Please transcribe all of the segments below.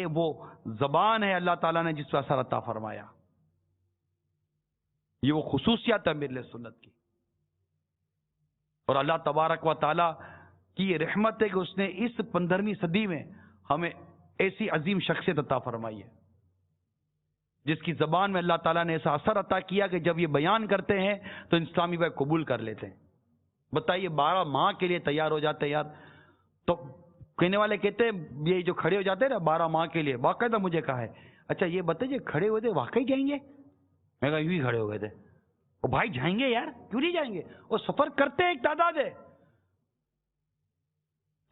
یہ وہ زبان ہے اللہ تعالیٰ نے جس پر اثر عطا فرمایا. یہ وہ خصوصیات ہے میرے سنت کی. اور اللہ تبارک و تعالیٰ کی یہ رحمت ہے کہ اس نے اس 15ویں صدی میں ہمیں ایسی عظیم شخصیت عطا فرمائی ہے جس کی زبان میں اللہ تعالیٰ نے ایسا اثر عطا کیا کہ جب یہ بیان کرتے ہیں تو اسلامی بھائی قبول کر لیتے ہیں. بتائیے 12 ماہ کے لیے تیار ہو جاتے ہیں یار. تو کہنے والے کہتے ہیں یہ جو کھڑے ہو جاتے ہیں نا 12 ماہ کے لیے, باقاعدہ مجھے کہا ہے اچھا یہ بتائیے کھڑے ہوئے تھے واقعی جائیں گے؟ میں کہا یوں ہی کھڑے ہو گئے تھے. وہ بھائی جائیں گے یار, کیوں نہیں جائیں گے؟ وہ سفر کرتے ہیں ایک تعداد ہے.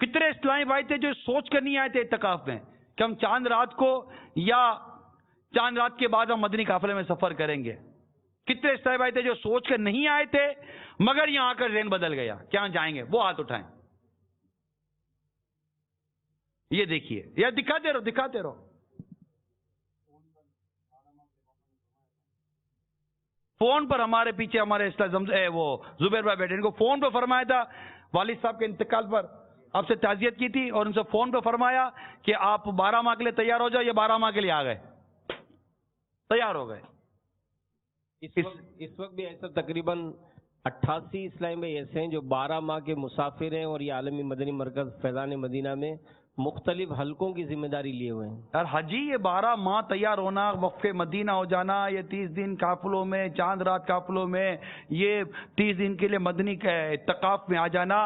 کتنے اسلامی بھائی تھے جو سوچ کر نہیں آئے تھے اعتکاف میں کہ ہم چاند رات کو یا چاند رات کے بعد ہم مدنی قافلے میں سفر کریں گے. کتنے اسلامی بھائی تھے جو سوچ کر نہیں آئے تھے مگر یہاں آ کر ذہن بدل گیا کیا جائیں گے؟ وہ ہاتھ اٹھائیں. یہ دیکھیے یا دکھاتے رہو. فون پر ہمارے پیچھے ہمارے وہ زبیر بھائی بیٹھے, ان کو فون پہ فرمایا تھا والد صاحب کے انتقال پر آپ سے تعزیت کی تھی اور ان سے فون پہ فرمایا کہ آپ 12 ماہ کے لیے تیار ہو جاؤ. یہ 12 ماہ کے لیے آ گئے, تیار ہو گئے. اس وقت بھی ایسا تقریباً 88 اسلامی بھائی ایسے ہیں جو 12 ماہ کے مسافر ہیں اور یہ عالمی مدنی مرکز فیضان مدینہ میں مختلف حلقوں کی ذمہ داری لیے ہوئے ہیں. اور حجی یہ 12 ماہ تیار ہونا, وقف مدینہ ہو جانا, یہ 30 دن قافلوں میں, چاند رات قافلوں میں, یہ 30 دن کے لیے مدنی اعتکاف میں آ جانا.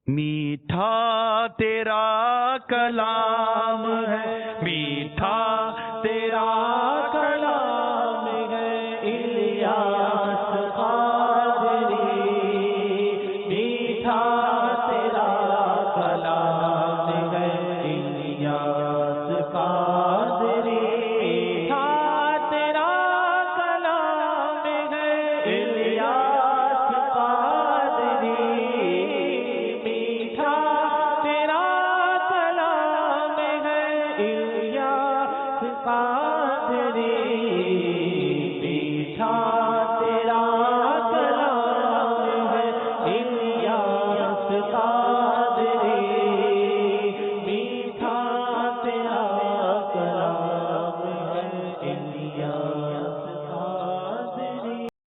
میٹھا تیرا کلام ہے, میٹھا تیرا کلام ہے الیاس قادری, میٹھا تیرا کلام ہے الیاس قادری, میٹھا تیرا کلام ہے